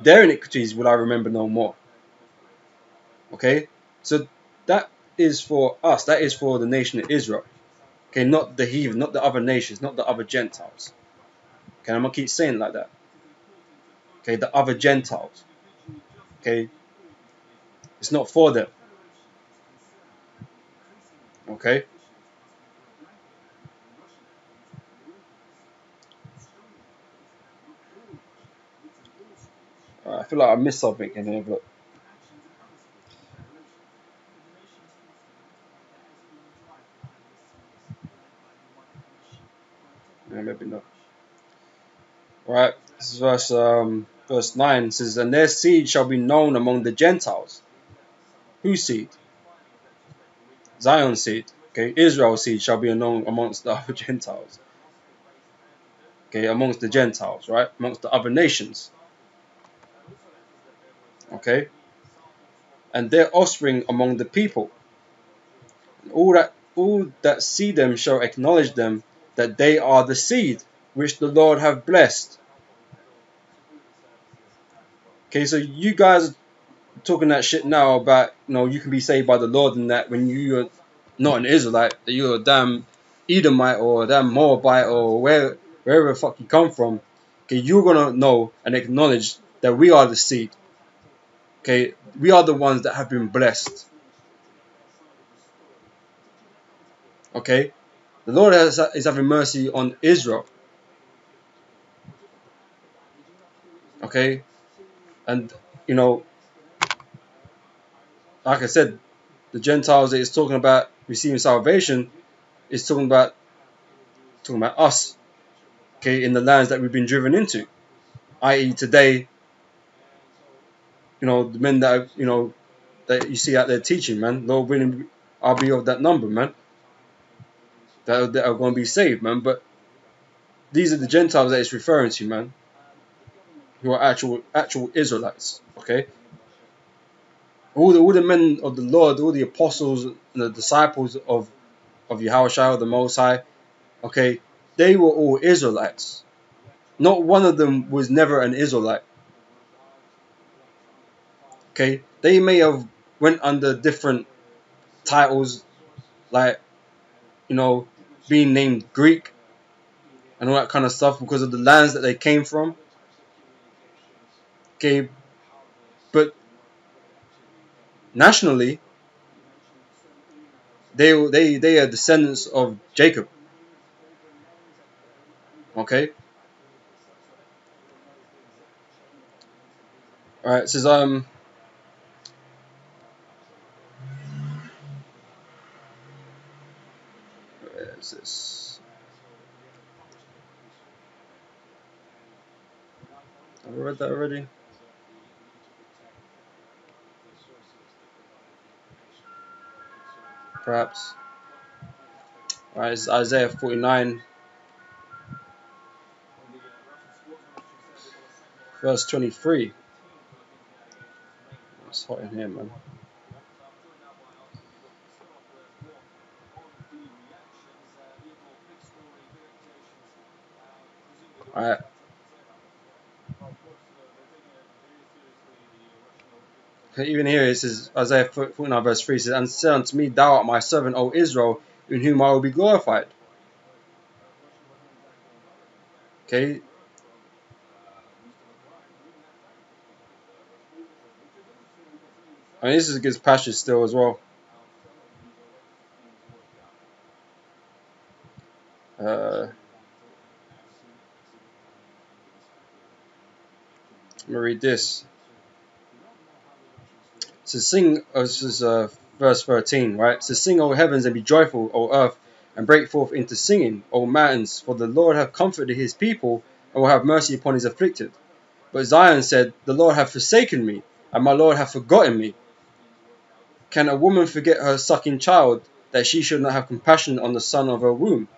their iniquities will I remember no more. Okay, so that is for us. That is for the nation of Israel. Okay, not the heathen, not the other nations, not the other Gentiles. Okay, I'm gonna keep saying it like that. Okay, the other Gentiles. Okay, it's not for them. Okay, I feel like I missed something in here, but yeah, maybe not. All right, this is verse 9. It says, "And their seed shall be known among the Gentiles." Whose seed? Zion's seed. Okay, Israel's seed shall be known amongst the other Gentiles. Okay, amongst the Gentiles, right? Amongst the other nations. Okay, and their offspring among the people. All that see them shall acknowledge them, that they are the seed which the Lord have blessed. Okay, so you guys are talking that shit now about, you can be saved by the Lord, and that when you're not an Israelite, that you're a damn Edomite or a damn Moabite or wherever the fuck you come from. Okay, you're gonna know and acknowledge that we are the seed. Okay, we are the ones that have been blessed. Okay, the Lord is having mercy on Israel. Okay, and you know, like I said, the Gentiles that it's talking about receiving salvation is talking about us. Okay, in the lands that we've been driven into, i.e., today, the men that that you see out there teaching, man. Lord willing, I'll be of that number, man. That are going to be saved, man. But these are the Gentiles that it's referring to, man, who are actual Israelites. Okay, all the men of the Lord, all the apostles and the disciples of Yahushua, the Most High. Okay, they were all Israelites. Not one of them was never an Israelite. Okay, they may have went under different titles, like being named Greek and all that kind of stuff because of the lands that they came from. Okay, but nationally, they are descendants of Jacob. Okay, all right. It says where is this? Have I read that already? Perhaps. All right, it's Isaiah 49, verse 23. It's hot in here, man. All right. Even here it says Isaiah 49 verse 3 says, "And say unto me, Thou art my servant, O Israel, in whom I will be glorified." Okay, I mean this is a good passage still as well. Let me read this. To sing, this is verse 13, right? To sing, O heavens, and be joyful, O earth, and break forth into singing, O mountains, for the Lord hath comforted his people, and will have mercy upon his afflicted. But Zion said, The Lord hath forsaken me, and my Lord hath forgotten me. Can a woman forget her sucking child, that she should not have compassion on the son of her womb?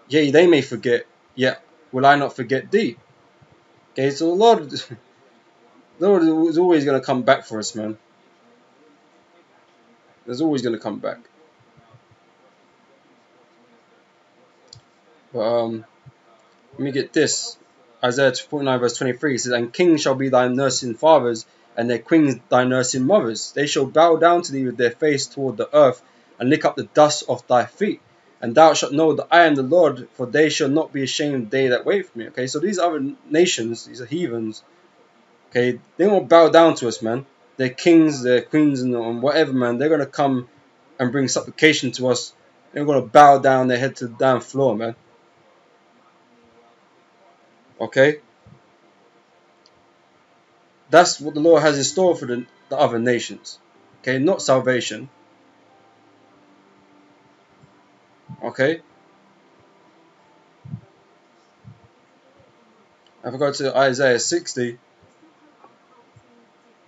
Yea, they may forget, yet will I not forget thee. Okay, so the Lord is always going to come back for us, man. There's always going to come back. But let me get this. Isaiah 49 verse 23, it says, "And kings shall be thy nursing fathers, and their queens thy nursing mothers. They shall bow down to thee with their face toward the earth, and lick up the dust of thy feet. And thou shalt know that I am the Lord, for they shall not be ashamed they that wait for me." Okay, so these other nations, these are heathens, okay, they won't bow down to us, man. Their kings, their queens, and whatever, man, they're gonna come and bring supplication to us. They're gonna bow down their head to the damn floor, man. Okay, that's what the Lord has in store for the other nations. Okay, not salvation. Okay, if I go to Isaiah 60,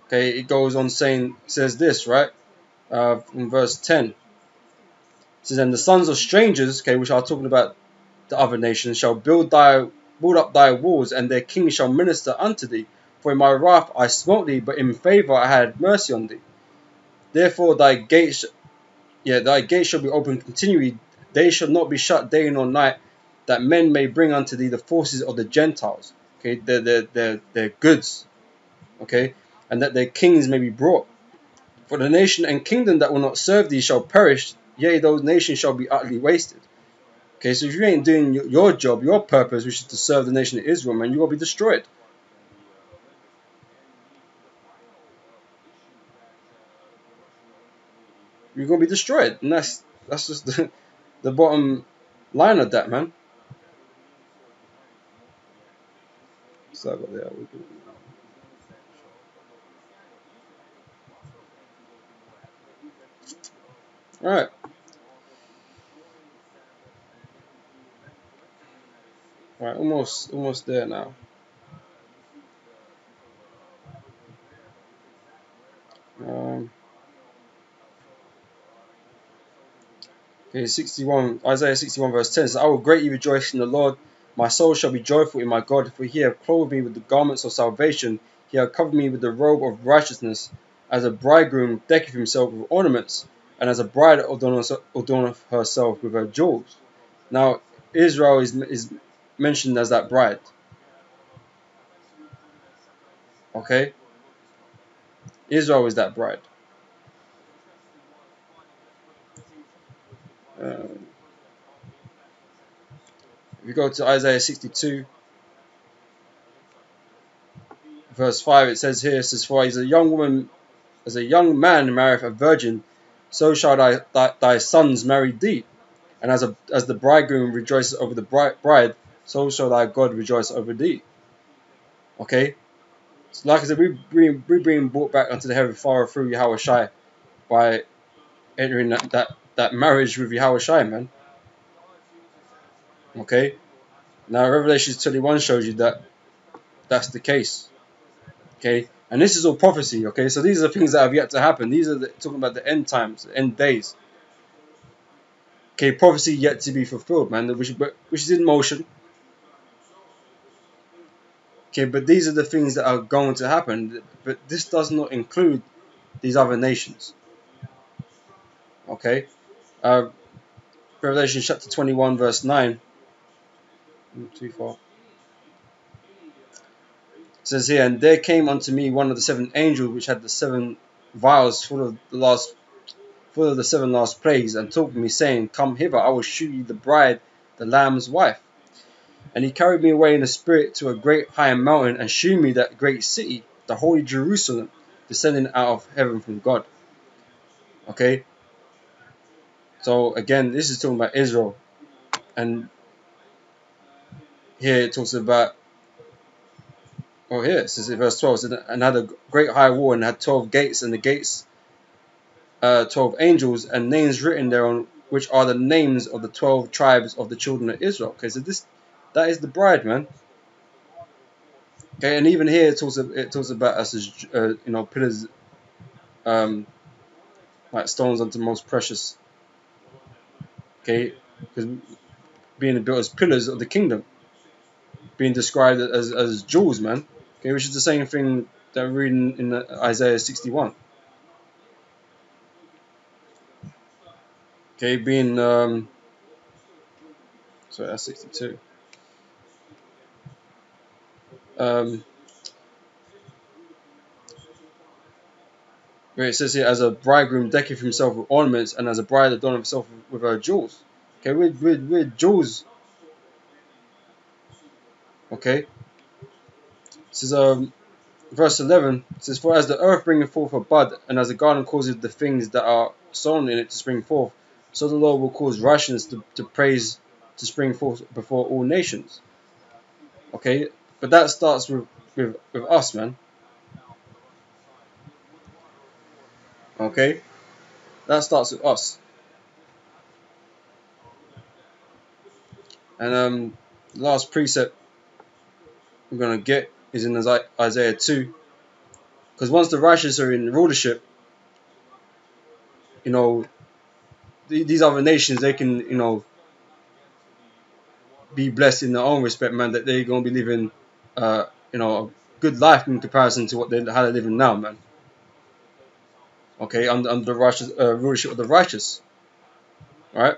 okay, it goes on saying, says this, right? In verse 10, it says, "And the sons of strangers," okay, which are talking about the other nations, "shall build up thy walls, and their kings shall minister unto thee. For in my wrath I smote thee, but in favor I had mercy on thee. Therefore thy gates shall be open continually; they shall not be shut day nor night, that men may bring unto thee the forces of the Gentiles." Okay, their goods. Okay, and that their kings may be brought. For the nation and kingdom that will not serve thee shall perish; yea, those nations shall be utterly wasted. Okay, so if you ain't doing your job, your purpose, which is to serve the nation of Israel, man, you will be destroyed. You're gonna be destroyed, and that's just the bottom line of that, man. So I got there. All right, all right, almost there now. Um, okay, 61, Isaiah 61 verse 10 says, "I will greatly rejoice in the Lord. My soul shall be joyful in my God, for he hath clothed me with the garments of salvation. He hath covered me with the robe of righteousness, as a bridegroom decketh himself with ornaments, and as a bride adorneth herself with her jewels." Now, Israel is mentioned as that bride. Okay, Israel is that bride. If you go to Isaiah 62 verse 5, it says here, it says, "For as a young woman, as a young man marrieth a virgin, so shall thy sons marry thee. And as the bridegroom rejoices over the bride, so shall thy God rejoice over thee." Okay, so like I said, we being brought back unto the heaven Father through Yahweh Shai by entering that marriage with Yahweh Shai, man. Okay, now Revelation 21 shows you that that's the case. Okay, and this is all prophecy. Okay, so these are things that have yet to happen. These are talking about the end times, the end days. Okay, prophecy yet to be fulfilled, man, which is in motion. Okay, but these are the things that are going to happen. But this does not include these other nations. Okay, uh, Revelation chapter 21 verse 9. Too far. It says here, "And there came unto me one of the seven angels which had the seven vials full of the seven last plagues, and talked with me, saying, Come hither, I will shew you the bride, the Lamb's wife. And he carried me away in the spirit to a great high mountain, and shewed me that great city, the holy Jerusalem, descending out of heaven from God." Okay, so again, this is talking about Israel, and here it talks about, here it says in verse 12, it said, "And had a great high wall, and had 12 gates, and the gates 12 angels, and names written thereon, which are the names of the 12 tribes of the children of Israel." Okay, so that is the bride, man. Okay, and even here it talks about us as pillars, like stones unto most precious. Okay, because being built as pillars of the kingdom, being described as jewels, man. Okay, which is the same thing that we're reading in Isaiah 61. Okay, being sorry, that's 62. um, where it says here, as a bridegroom decketh himself with ornaments, and as a bride adorneth herself with her jewels. Okay, we're jewels. Okay, it says verse 11 says, for as the earth bringeth forth a bud, and as the garden causes the things that are sown in it to spring forth, so the Lord will cause righteousness to praise to spring forth before all nations. Okay, but that starts with us, man. Okay, that starts with us. And the last precept we're gonna get is in Isaiah 2, because once the righteous are in rulership, you know, these other nations, they can, you know, be blessed in their own respect, man. That they're gonna be living, you know, a good life in comparison to how they're living now, man. Okay, under the righteous rulership of the righteous, right?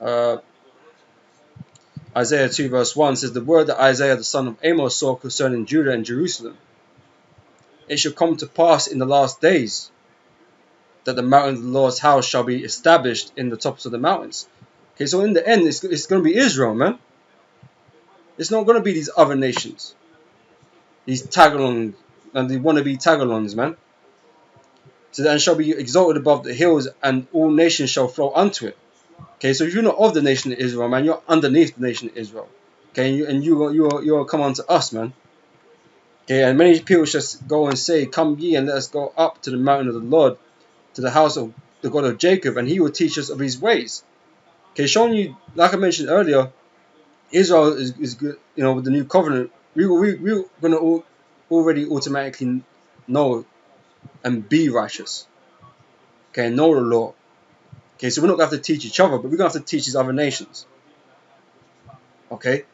Uh, Isaiah 2 verse 1 says, the word that Isaiah the son of Amos saw concerning Judah and Jerusalem. It shall come to pass in the last days that the mountain of the Lord's house shall be established in the tops of the mountains. Okay, so in the end, it's going to be Israel, man. It's not going to be these other nations, these tagalongs, and the wannabe tagalongs, man. So and shall be exalted above the hills, and all nations shall flow unto it. Okay, so if you're not of the nation of Israel, man, you're underneath the nation of Israel. Okay, and you'll come unto us, man. Okay, and many people shall go and say, come ye and let us go up to the mountain of the Lord, to the house of the God of Jacob, and he will teach us of his ways. Okay, showing you, like I mentioned earlier, Israel is good, you know, with the new covenant. We're going to already automatically know and be righteous. Okay, know the law. Okay, so we're not going to have to teach each other, but we're going to have to teach these other nations. Okay,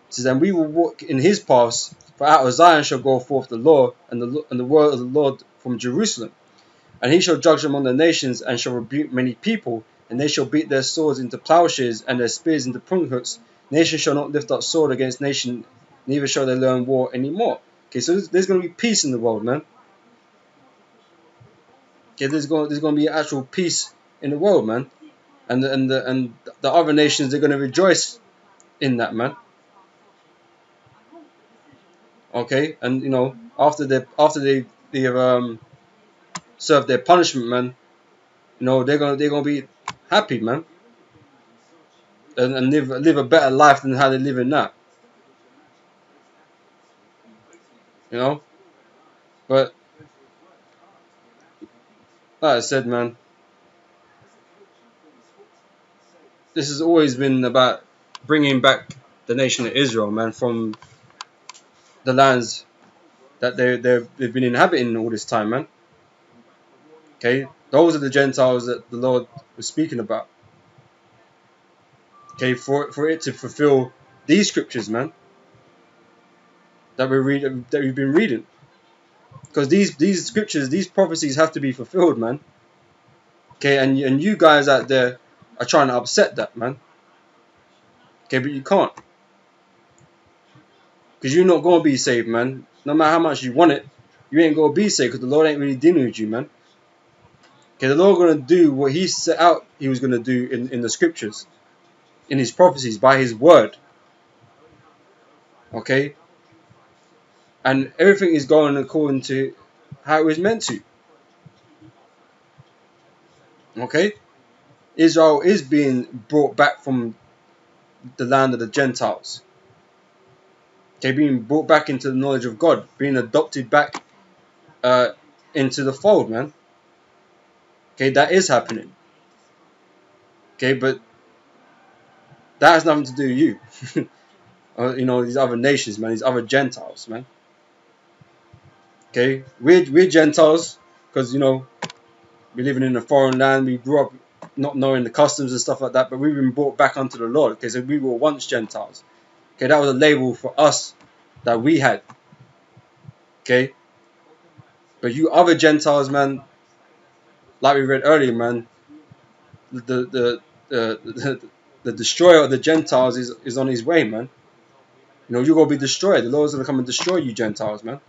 so then we will walk in his paths, for out of Zion shall go forth the law and the word of the Lord from Jerusalem. And he shall judge among the nations, and shall rebuke many people, and they shall beat their swords into plowshares, and their spears into pruning-hooks. Nation shall not lift up sword against nation, neither shall they learn war anymore. Okay, so there's going to be peace in the world, man. Okay, there's going to be actual peace in the world, man. And the other nations, they're going to rejoice in that, man. Okay, and you know, after they have served their punishment, man, you know, they're gonna be happy, man. And live a better life than how they're living now, you know. But like I said, man, this has always been about bringing back the nation of Israel, man, from the lands that they've been inhabiting all this time, man. Okay, those are the Gentiles that the Lord was speaking about. Okay, for it to fulfill these scriptures, man, that we've been reading, because these scriptures, these prophecies have to be fulfilled, man. Okay, and you guys out there are trying to upset that, man. Okay, but you can't, because you're not gonna be saved, man. No matter how much you want it, you ain't gonna be saved, because the Lord ain't really dealing with you, man. Okay, the Lord gonna do what He set out He was gonna do in the scriptures, in His prophecies, by His word. Okay, and everything is going according to how it was meant to. Okay, Israel is being brought back from the land of the Gentiles. Okay, being brought back into the knowledge of God, being adopted back into the fold, man. Okay, that is happening. Okay, but that has nothing to do with you. You know, these other nations, man, these other Gentiles, man. Okay, we're Gentiles because, you know, we're living in a foreign land. We grew up not knowing the customs and stuff like that, but we've been brought back onto the Lord. Okay, so we were once Gentiles. Okay, that was a label for us that we had. Okay, but you other Gentiles, man, like we read earlier, man, the destroyer of the Gentiles is on his way, man. You know, you're going to be destroyed. The Lord's going to come and destroy you Gentiles, man.